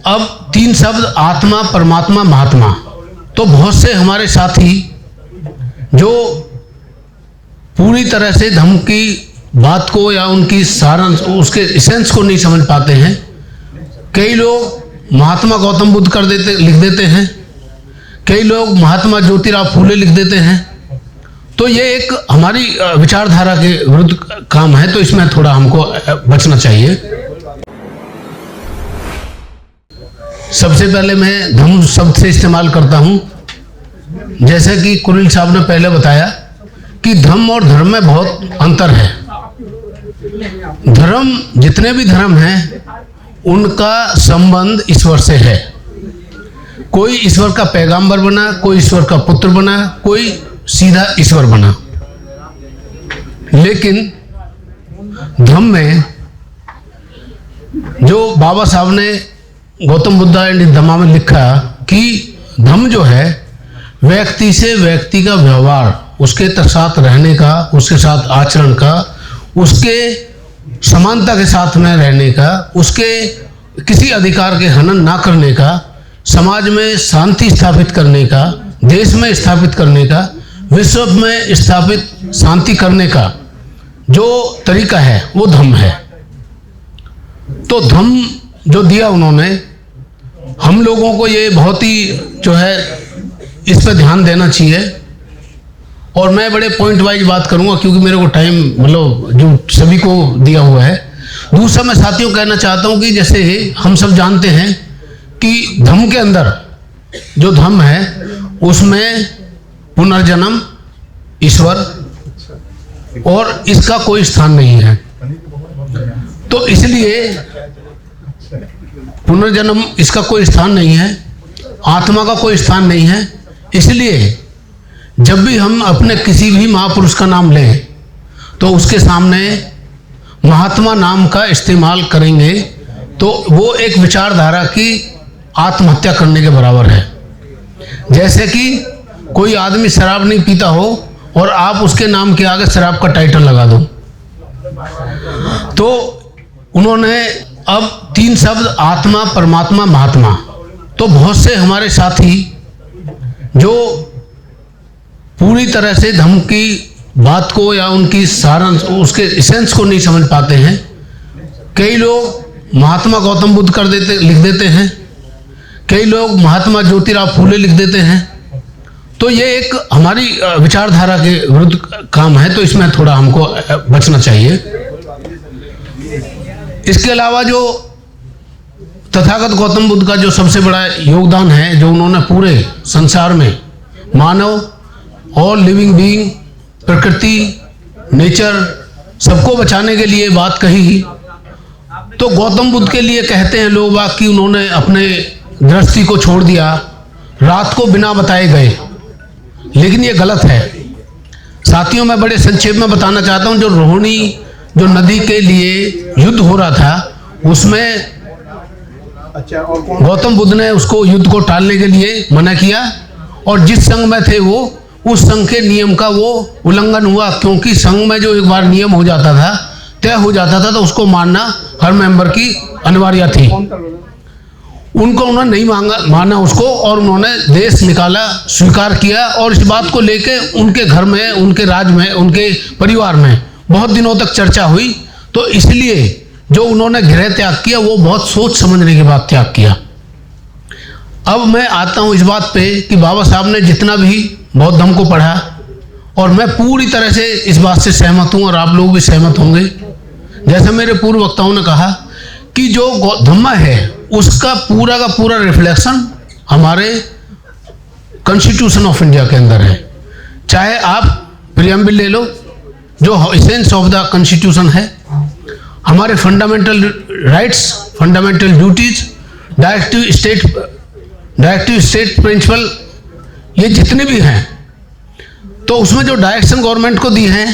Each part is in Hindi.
अब तीन शब्द आत्मा, परमात्मा, महात्मा, तो बहुत से हमारे साथी जो पूरी तरह से धम्म की बात को या उनकी सारांश, उसके एसेंस को नहीं समझ पाते हैं। कई लोग महात्मा गौतम बुद्ध लिख देते हैं, कई लोग महात्मा ज्योतिराव फूले लिख देते हैं। तो ये एक हमारी विचारधारा के विरुद्ध काम है, तो इसमें थोड़ा हमको बचना चाहिए। सबसे पहले मैं धम्म शब्द से इस्तेमाल करता हूं, जैसे कि कुरिल साहब ने पहले बताया कि धम्म और धर्म में बहुत अंतर है। धर्म, जितने भी धर्म हैं उनका संबंध ईश्वर से है। कोई ईश्वर का पैगंबर बना, कोई ईश्वर का पुत्र बना, कोई सीधा ईश्वर बना। लेकिन धम्म में जो बाबा साहब ने गौतम बुद्धा एंड धम्मा में लिखा कि धम्म जो है व्यक्ति से व्यक्ति का व्यवहार, उसके साथ रहने का, उसके साथ आचरण का, उसके समानता के साथ में रहने का, उसके किसी अधिकार के हनन ना करने का, समाज में शांति स्थापित करने का, देश में स्थापित करने का, विश्व में स्थापित शांति करने का जो तरीका है वो धम्म है। तो धम्म जो दिया उन्होंने, हम लोगों को ये बहुत ही जो है इस पर ध्यान देना चाहिए। और मैं बड़े पॉइंट वाइज बात करूंगा क्योंकि मेरे को टाइम मतलब जो सभी को दिया हुआ है। दूसरा मैं साथियों कहना चाहता हूं कि जैसे हम सब जानते हैं कि धम्म के अंदर जो धम्म है उसमें पुनर्जन्म, ईश्वर और इसका कोई स्थान नहीं है। तो इसलिए पुनर्जन्म इसका कोई स्थान नहीं है, आत्मा का कोई स्थान नहीं है। इसलिए जब भी हम अपने किसी भी महापुरुष का नाम लें तो उसके सामने महात्मा नाम का इस्तेमाल करेंगे तो वो एक विचारधारा की आत्महत्या करने के बराबर है। जैसे कि कोई आदमी शराब नहीं पीता हो और आप उसके नाम के आगे शराब का टाइटल लगा दो। तो उन्होंने अब तीन शब्द आत्मा, परमात्मा, महात्मा, तो बहुत से हमारे साथी जो पूरी तरह से धम्म की बात को या उनकी सारांश, उसके एसेंस को नहीं समझ पाते हैं। कई लोग महात्मा गौतम बुद्ध लिख देते हैं, कई लोग महात्मा ज्योतिराव फूले लिख देते हैं। तो ये एक हमारी विचारधारा के विरुद्ध काम है, तो इसमें थोड़ा हमको बचना चाहिए। इसके अलावा जो तथागत गौतम बुद्ध का जो सबसे बड़ा योगदान है, जो उन्होंने पूरे संसार में मानव और लिविंग बीइंग, प्रकृति, नेचर, सबको बचाने के लिए बात कही, तो गौतम बुद्ध के लिए कहते हैं लोग कि उन्होंने अपने दृष्टि को छोड़ दिया, रात को बिना बताए गए। लेकिन ये गलत है साथियों। मैं बड़े संक्षेप में बताना चाहता हूँ, जो रोहिणी जो नदी के लिए युद्ध हो रहा था उसमें गौतम बुद्ध ने उसको युद्ध को टालने के लिए मना किया, और जिस संघ में थे वो उस संघ के नियम का वो उल्लंघन हुआ, क्योंकि संघ में जो एक बार नियम हो जाता था, तय हो जाता था, तो उसको मानना हर मेंबर की अनिवार्य थी। उनको उन्होंने नहीं माना उसको, और उन्होंने देश निकाला, स्वीकार किया, और इस बात को लेके उनके घर में, उनके राज्य में, उनके परिवार में बहुत दिनों तक चर्चा हुई। तो इसलिए जो उन्होंने गृह त्याग किया वो बहुत सोच समझने के बाद त्याग किया। अब मैं आता हूँ इस बात पे कि बाबा साहब ने जितना भी बौद्ध धम्म को पढ़ा, और मैं पूरी तरह से इस बात से सहमत हूँ और आप लोग भी सहमत होंगे, जैसे मेरे पूर्व वक्ताओं ने कहा कि जो धम्मा है उसका पूरा का पूरा रिफ्लेक्शन हमारे कॉन्स्टिट्यूशन ऑफ इंडिया के अंदर है। चाहे आप प्रियम्बल ले लो, जो एसेंस ऑफ द कॉन्स्टिट्यूशन है, हमारे fundamental rights, fundamental duties, directive state principle, ये जितने भी हैं, तो उसमें जो डायरेक्शन गवर्नमेंट को दी है,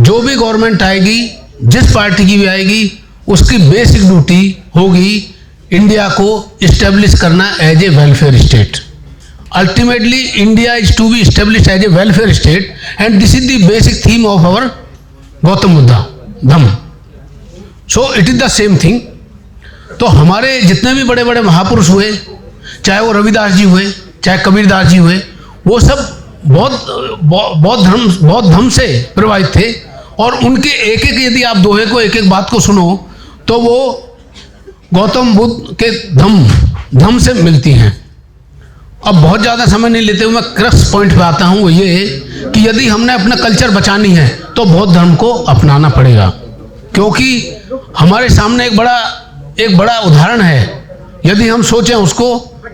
जो भी गवर्नमेंट आएगी, जिस पार्टी की भी आएगी, उसकी बेसिक ड्यूटी होगी इंडिया को इस्टेब्लिश करना as a welfare state. Ultimately India is to be establish as a welfare state, and this is the basic theme of our Gautam Buddha Dhamma. So it is the same thing. तो हमारे जितने भी बड़े बड़े महापुरुष हुए, चाहे वो रविदास जी हुए, चाहे कबीरदास जी हुए, वो सब बौद्ध धर्म से प्रभावित थे। और उनके एक एक, यदि आप दोहे को, एक एक बात को सुनो तो वो गौतम बुद्ध के धम्म से मिलती हैं। अब बहुत ज़्यादा समय नहीं लेते हुए मैं क्रक्स पॉइंट पे आता हूँ, वो ये कि यदि हमने अपना कल्चर बचानी है तो बौद्ध धर्म को अपनाना पड़ेगा, क्योंकि हमारे सामने एक बड़ा उदाहरण है। यदि हम सोचें उसको,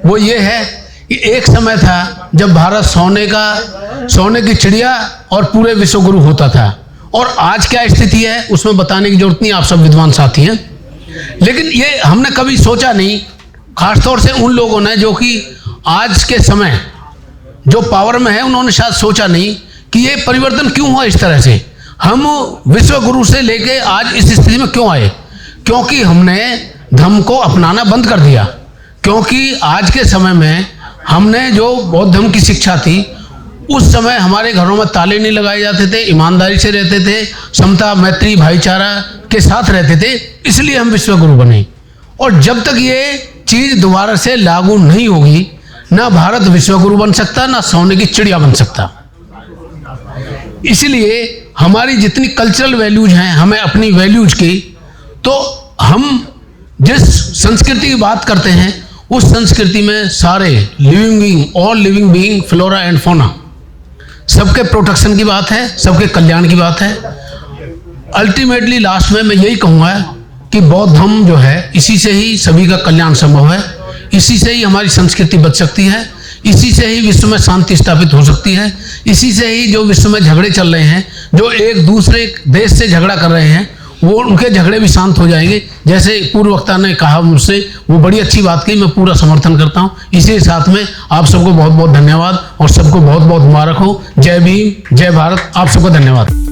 वो ये है कि एक समय था जब भारत सोने की चिड़िया और पूरे विश्व गुरु होता था, और आज क्या स्थिति है उसमें बताने की जरूरत नहीं, आप सब विद्वान साथी हैं। लेकिन ये हमने कभी सोचा नहीं, खासतौर से उन लोगों ने जो कि आज के समय जो पावर में है, उन्होंने शायद सोचा नहीं कि ये परिवर्तन क्यों हुआ इस तरह से। हम विश्व गुरु से लेके आज इस स्थिति में क्यों आए? क्योंकि हमने धर्म को अपनाना बंद कर दिया। क्योंकि आज के समय में हमने जो बौद्ध धर्म की शिक्षा थी, उस समय हमारे घरों में ताले नहीं लगाए जाते थे, ईमानदारी से रहते थे, समता मैत्री भाईचारा के साथ रहते थे, इसलिए हम विश्व गुरु बने। और जब तक ये चीज़ दोबारा से लागू नहीं होगी, ना भारत विश्व गुरु बन सकता, ना सोने की चिड़िया बन सकता। इसलिए हमारी जितनी कल्चरल वैल्यूज हैं, हमें अपनी वैल्यूज की, तो हम जिस संस्कृति की बात करते हैं उस संस्कृति में सारे living being, all living being, flora and fauna, सबके प्रोटेक्शन की बात है, सबके कल्याण की बात है। अल्टीमेटली लास्ट में मैं यही कहूँगा कि बौद्ध धर्म जो है, इसी से ही सभी का कल्याण संभव है, इसी से ही हमारी संस्कृति बच सकती है, इसी से ही विश्व में शांति स्थापित हो सकती है, इसी से ही जो विश्व में झगड़े चल रहे हैं, जो एक दूसरे देश से झगड़ा कर रहे हैं, वो उनके झगड़े भी शांत हो जाएंगे। जैसे पूर्व वक्ता ने कहा मुझसे, वो बड़ी अच्छी बात की, मैं पूरा समर्थन करता हूँ। इसी साथ में आप सबको बहुत बहुत धन्यवाद और सबको बहुत बहुत मुबारक हो। जय भीम, जय भारत, आप सबको धन्यवाद।